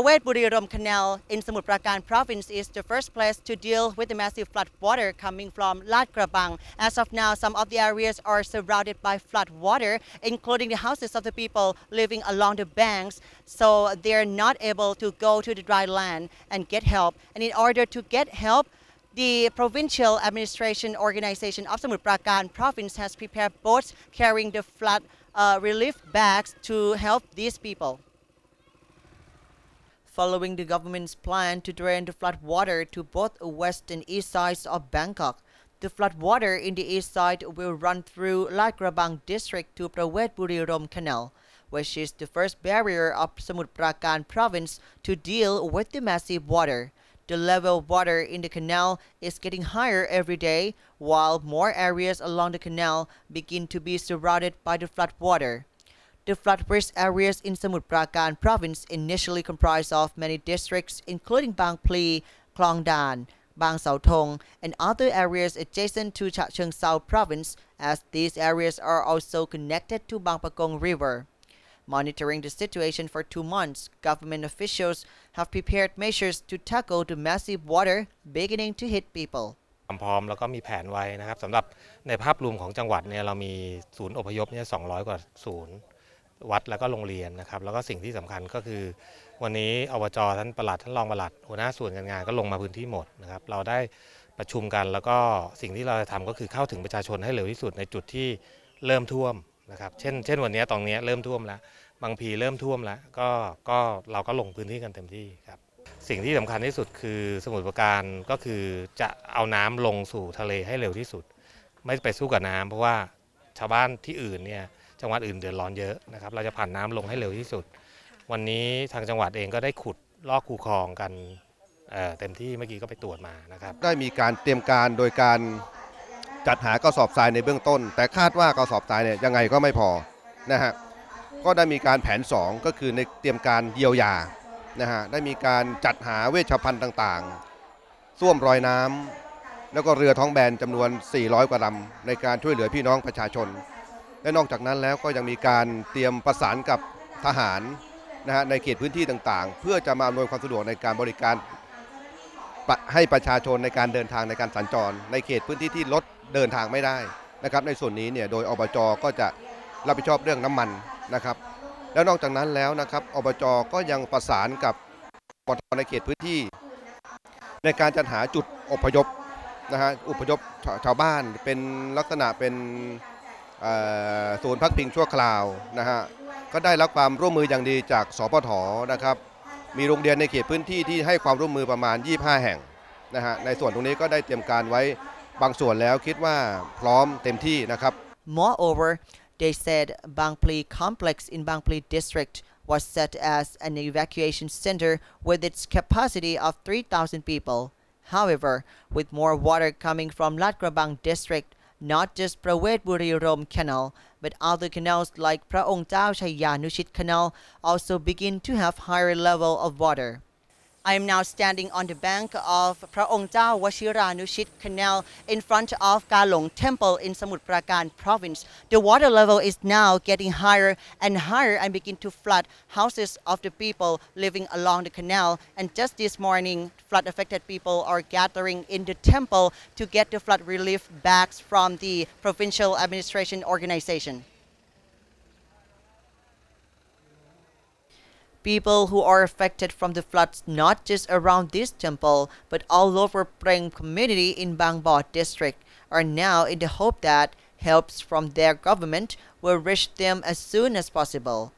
Prawet-Buriram Canal in Smuthprakarn province is the first place to deal with the massive flood water coming from Lat Krabang. As of now, some of the areas are surrounded by flood water, including the houses of the people living along the banks, so they're not able to go to the dry land and get help. And in order to get help, the provincial administration organization of Smuthprakarn province has prepared boats carrying the flood relief bags to help these people. Following the government's plan to drain the flood water to both west and east sides of Bangkok, the flood water in the east side will run through Lat Krabang district to Prawet-Buriram Canal, which is the first barrier of Smuthprakarn province to deal with the massive water. The level of water in the canal is getting higher every day, while more areas along the canal begin to be surrounded by the flood water. The flood-risk areas in Smuthprakarn province initially comprised of many districts including Bang Pli, Klong Dan, Bang Sao Thong, and other areas adjacent to Cha Cheong Sao province, as these areas are also connected to Bang Pakong River. Monitoring the situation for 2 months, government officials have prepared measures to tackle the massive water beginning to hit people. พร้อมแล้วก็มีแผนไว้นะครับสำหรับในภาพรวมของจังหวัดเนี่ยเรามีศูนย์อพยพเนี่ย200 กว่าศูนย์วัดแล้วก็โรงเรียนนะครับแล้วก็สิ่งที่สำคัญก็คือวันนี้อบจ.ท่านปลัดท่านรองปลัดหัวหน้าส่วนการงานก็ลงมาพื้นที่หมดนะครับเราได้ประชุมกันแล้วก็สิ่งที่เราจะทำก็คือเข้าถึงประชาชนให้เร็วที่สุดในจุดที่เริ่มท่วมนะครับเช่นวันนี้ตรงนี้เริ่มท่วมแล้วบางพีเริ่มท่วมแล้วก็เราก็ลงพื้นที่กันเต็มที่ครับสิ่งที่สำคัญที่สุดคือสมุทรปราการก็คือจะเอาน้ำลงสู่ทะเลให้เร็วที่สุดไม่ไปสู้กับน้ำเพราะว่าชาวบ้านที่อื่นเนี่ยจังหวัดอื่นเดือดร้อนเยอะนะครับเราจะผ่านน้ำลงให้เร็วที่สุดวันนี้ทางจังหวัดเองก็ได้ขุดลอกคูคลองกันเต็มที่เมื่อกี้ก็ไปตรวจมานะครับได้มีการเตรียมการโดยการจัดหากระสอบทรายในเบื้องต้นแต่คาดว่ากระสอบทรายเนี่ยยังไงก็ไม่พอนะฮะก็ได้มีการแผน2ก็คือในเตรียมการเยียวยานะฮะได้มีการจัดหาเวชภัณฑ์ต่างๆส้วมรอยน้ำแล้วก็เรือท้องแบนจำนวน400 กว่าลำในการช่วยเหลือพี่น้องประชาชนและนอกจากนั้นแล้วก็ยังมีการเตรียมประสานกับทหารนะฮะในเขตพื้นที่ต่างๆเพื่อจะมาอำนวยความสะดวกในการบริการให้ประชาชนในการเดินทางในการสัญจรในเขตพื้นที่ที่รถเดินทางไม่ได้นะครับในส่วนนี้เนี่ยโดยอบจ.ก็จะรับผิดชอบเรื่องน้ำมันนะครับแล้วนอกจากนั้นแล้วนะครับอบจ.ก็ยังประสานกับปต.ในเขตพื้นที่ในการจัดหาจุดอพยพนะฮะอพยพชาวบ้านเป็นลักษณะเป็นศูนย์พักพิงชั่วคราวนะฮะก็ได้รับความร่วมมืออย่างดีจากสปท.นะครับมีโรงเรียนในเขตพื้นที่ที่ให้ความร่วมมือประมาณ25 แห่งนะฮะในส่วนตรงนี้ก็ได้เตรียมการไว้บางส่วนแล้วคิดว่าพร้อมเต็มที่นะครับ Moreover, they said Bang Pli complex in Bang Pli district was set as an evacuation center with its capacity of 3,000 people. However, with more water coming from Lat Krabang district, not just Prawet-Buriram Canal, but other canals like Praong Tao Chayanushit Canal also begin to have higher level of water. I am now standing on the bank of Praong Tao Washiranushit Canal in front of Kalong Temple in Smuthprakarn province. The water level is now getting higher and higher and begin to flood houses of the people living along the canal. And just this morning, flood-affected people are gathering in the temple to get the flood relief bags from the provincial administration organization. People who are affected from the floods not just around this temple but all over Preng community in Bang Bo district are now in the hope that helps from their government will reach them as soon as possible.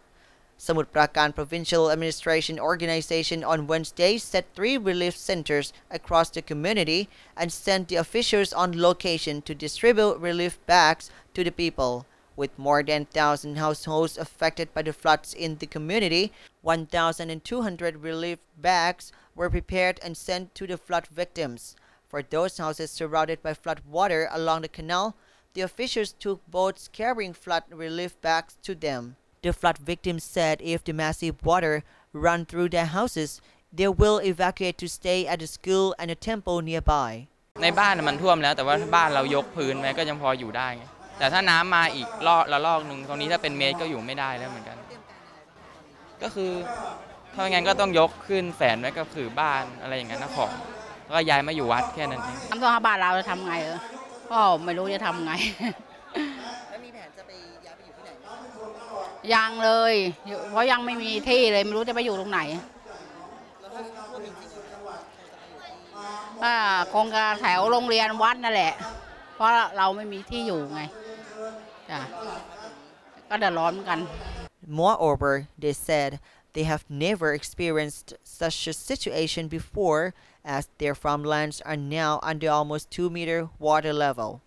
Smuthprakarn Provincial Administration Organization on Wednesday set 3 relief centers across the community and sent the officials on location to distribute relief bags to the people. With more than 1,000 households affected by the floods in the community, 1,200 relief bags were prepared and sent to the flood victims. For those houses surrounded by flood water along the canal, the officials took boats carrying flood relief bags to them. The flood victims said if the massive water run through their houses, they will evacuate to stay at a school and a temple nearby. ในบ้านมันท่วมแล้วแต่ว่าบ้านเรายกพื้นไว้ก็ยังพออยู่ได้ไงแต่ถ้าน้ำมาอีกละลอกนึงตรงนี้ถ้าเป็นเมตรก็อยู่ไม่ได้แล้วเหมือนกันก็คือ ถ้าไม่งั้นก็ต้องยกขึ้นแฝนไว้กับคือบ้านอะไรอย่างนั้นนะของแล้วก็ย้ายมาอยู่วัดแค่นั้นเองน้ำท่วมบ้านเราจะทำไงก็ไม่รู้จะทำไง แล้วมีแผนจะไปย้ายไปอยู่ที่ไหน ยังเลยเพราะยังไม่มีที่เลยไม่รู้จะไปอยู่ตรงไหนแล้วถ้าท่วมจริงๆคงจะแถวโรงเรียนวัดนั่นแหละเพราะเราไม่มีที่อยู่ไงจ้ะก็เดือดร้อนเหมือนกัน Moreover, they said they have never experienced such a situation before, as their farmlands are now under almost 2-meter water level.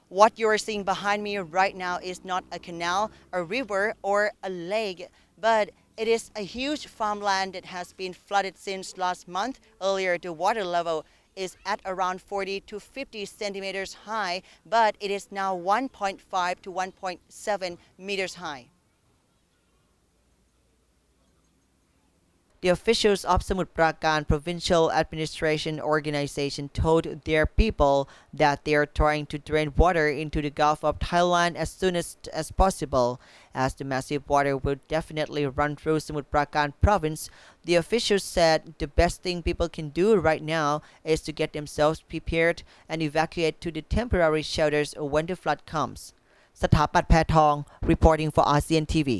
What you are seeing behind me right now is not a canal, a river, or a lake, but it is a huge farmland that has been flooded since last month. Earlier, the water level is at around 40 to 50 centimeters high, but it is now 1.5 to 1.7 meters high. The officials of Smuthprakarn Provincial Administration Organization told their people that they are trying to drain water into the Gulf of Thailand as soon as possible, as the massive water will definitely run through Smuthprakarn province. The officials said the best thing people can do right now is to get themselves prepared and evacuate to the temporary shelters when the flood comes. สถาปัตย์แพทอง reporting for ASEAN TV